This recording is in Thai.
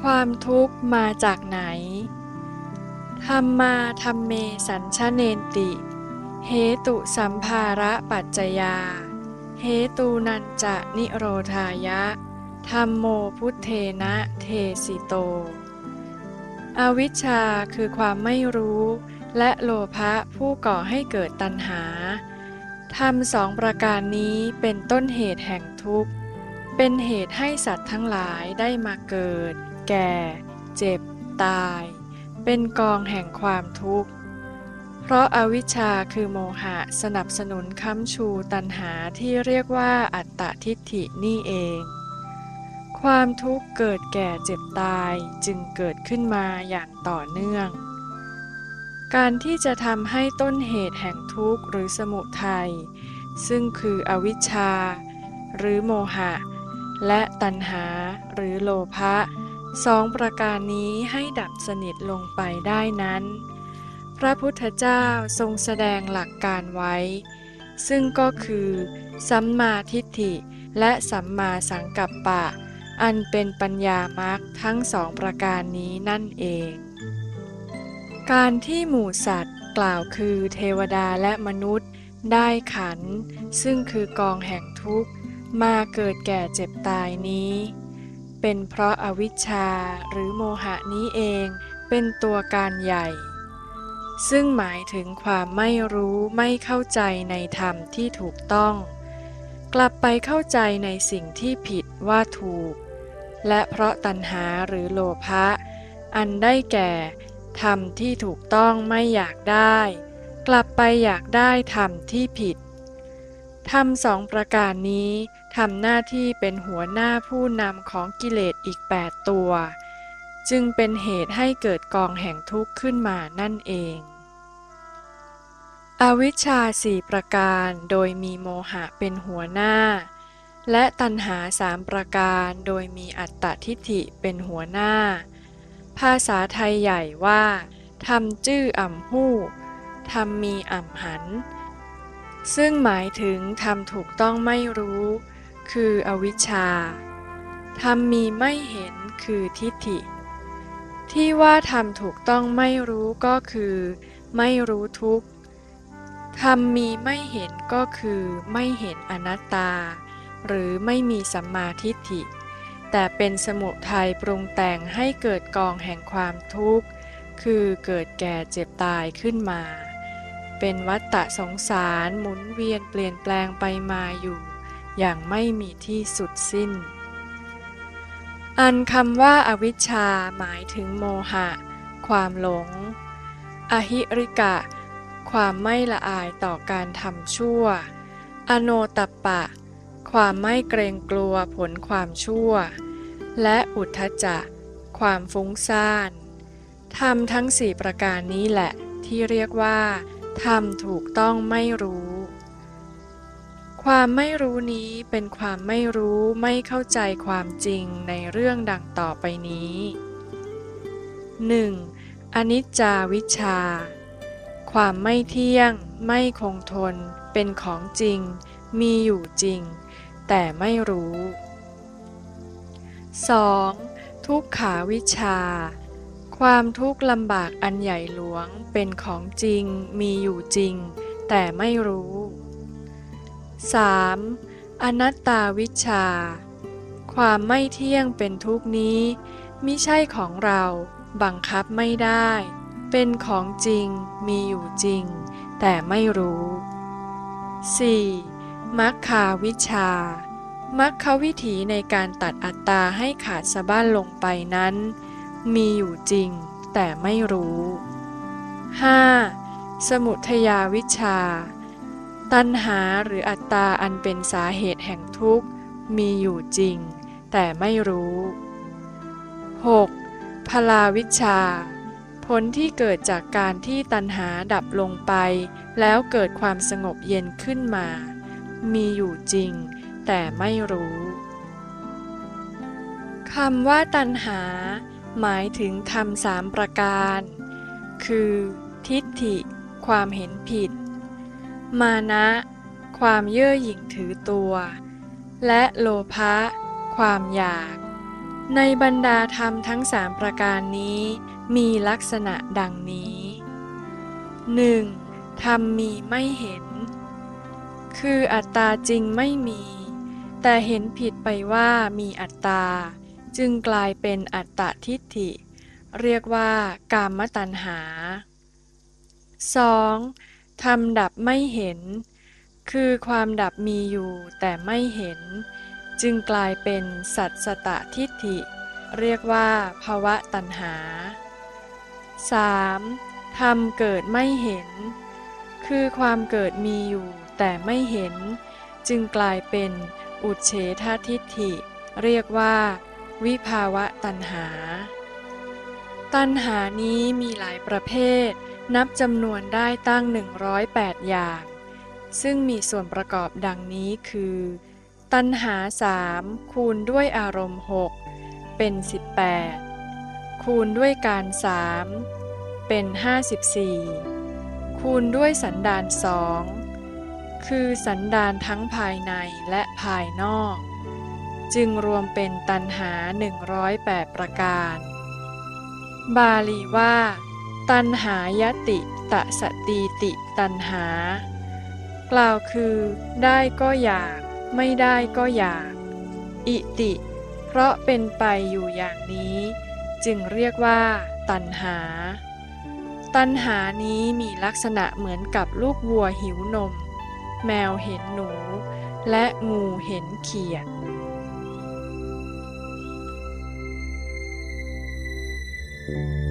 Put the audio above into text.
ความทุกข์มาจากไหนธัมมาธัมเมสัญชเนนติเหตุสัมภาระปัจจยาเหตูนันจะนิโรธายะธัมโมพุทเทนะเทสิโตอวิชชาคือความไม่รู้และโลภะผู้ก่อให้เกิดตัณหาธรรมสองประการนี้เป็นต้นเหตุแห่งทุกข์เป็นเหตุให้สัตว์ทั้งหลายได้มาเกิดแก่เจ็บตายเป็นกองแห่งความทุกข์เพราะอวิชชาคือโมหะสนับสนุนค้ำชูตัณหาที่เรียกว่าอัตตทิฏฐินี่เองความทุกข์เกิดแก่เจ็บตายจึงเกิดขึ้นมาอย่างต่อเนื่องการที่จะทำให้ต้นเหตุแห่งทุกข์หรือสมุทัยซึ่งคืออวิชชาหรือโมหะและตัณหาหรือโลภะสองประการนี้ให้ดับสนิทลงไปได้นั้นพระพุทธเจ้าทรงแสดงหลักการไว้ซึ่งก็คือสัมมาทิฏฐิและสัมมาสังกัปปะอันเป็นปัญญามรรคทั้งสองประการนี้นั่นเองการที่หมู่สัตว์กล่าวคือเทวดาและมนุษย์ได้ขันธ์ซึ่งคือกองแห่งทุกข์มาเกิดแก่เจ็บตายนี้เป็นเพราะอวิชชาหรือโมหะนี้เองเป็นตัวการใหญ่ซึ่งหมายถึงความไม่รู้ไม่เข้าใจในธรรมที่ถูกต้องกลับไปเข้าใจในสิ่งที่ผิดว่าถูกและเพราะตัณหาหรือโลภะอันได้แก่ธรรมที่ถูกต้องไม่อยากได้กลับไปอยากได้ธรรมที่ผิดธรรมสองประการนี้ทำหน้าที่เป็นหัวหน้าผู้นำของกิเลสอีก8ตัวจึงเป็นเหตุให้เกิดกองแห่งทุกข์ขึ้นมานั่นเองอวิชชา4ประการโดยมีโมหะเป็นหัวหน้าและตัณหา3ประการโดยมีอัตตทิฏฐิเป็นหัวหน้าภาษาไทยใหญ่ว่าธรรมจื้ออ่ำหู้ธรรมมีอ่ำหันซึ่งหมายถึงธรรมถูกต้องไม่รู้คืออวิชชาธรรมมีไม่เห็นคือทิฏฐิที่ว่าธรรมถูกต้องไม่รู้ก็คือไม่รู้ทุกข์ธรรมมีไม่เห็นก็คือไม่เห็นอนัตตาหรือไม่มีสัมมาทิฏฐิแต่เป็นสมุทัยปรุงแต่งให้เกิดกองแห่งความทุกข์คือเกิดแก่เจ็บตายขึ้นมาเป็นวัฏฏะสงสารหมุนเวียนเปลี่ยนแปลงไปมาอยู่อย่างไม่มีที่สุดสิ้นอันคำว่าอวิชชาหมายถึงโมหะความหลงอหิริกะความไม่ละอายต่อการทำชั่วอโนตัปปะความไม่เกรงกลัวผลความชั่วและอุทธัจจะความฟุ้งซ่านธรรมทั้ง4ประการนี้แหละที่เรียกว่าธรรมถูกต้องไม่รู้ความไม่รู้นี้เป็นความไม่รู้ไม่เข้าใจความจริงในเรื่องดังต่อไปนี้ 1. อนิจจาวิชชาความไม่เที่ยงไม่คงทนเป็นของจริงมีอยู่จริงแต่ไม่รู้ 2. ทุกขาวิชชาความทุกข์ลำบากอันใหญ่หลวงเป็นของจริงมีอยู่จริงแต่ไม่รู้ 3. อนัตตาวิชชาความไม่เที่ยงเป็นทุกข์นี้มิใช่ของเราบังคับไม่ได้เป็นของจริงมีอยู่จริงแต่ไม่รู้ 4. มัคคาวิชชามัคควิถีในการตัดอัตตาให้ขาดสะบั้นลงไปนั้นมีอยู่จริงแต่ไม่รู้ 5. สมุทัยวิชชาตัณหาหรืออัตตาอันเป็นสาเหตุแห่งทุกข์มีอยู่จริงแต่ไม่รู้ 6. พลาวิชชาผลที่เกิดจากการที่ตัณหาดับลงไปแล้วเกิดความสงบเย็นขึ้นมามีอยู่จริงแต่ไม่รู้คำว่าตัณหาหมายถึงธรรม3ประการคือทิฏฐิความเห็นผิดมานะความเย่อหยิ่งถือตัวและโลภะความอยาก ในบรรดาธรรมทั้งสามประการนี้มีลักษณะดังนี้ 1. ธรรมมีไม่เห็นคืออัตตาจริงไม่มีแต่เห็นผิดไปว่ามีอัตตาจึงกลายเป็นอัตตทิฏฐิเรียกว่ากามตัณหา 2. ธรรมดับไม่เห็นคือความดับมีอยู่แต่ไม่เห็นจึงกลายเป็นสัตสตทิฏฐิเรียกว่าภวตัณหา 3. ธรรมเกิดไม่เห็นคือความเกิดมีอยู่แต่ไม่เห็นจึงกลายเป็นอุเฉททิฏฐิเรียกว่าวิภาวะตัณหา ตัณหานี้มีหลายประเภทนับจำนวนได้ตั้ง108อย่างซึ่งมีส่วนประกอบดังนี้คือตัณหา3คูณด้วยอารมณ์6เป็น18คูณด้วยการ3เป็น54คูณด้วยสันดาน2คือสันดานทั้งภายในและภายนอกจึงรวมเป็นตัณหา108ประการบาลีว่าตัณหายติตะสตีติตัณหากล่าวคือได้ก็อยากไม่ได้ก็อยากอิติเพราะเป็นไปอยู่อย่างนี้จึงเรียกว่าตัณหาตัณหานี้มีลักษณะเหมือนกับลูกวัวหิวนมแมวเห็นหนูและงูเห็นเขียดThank you.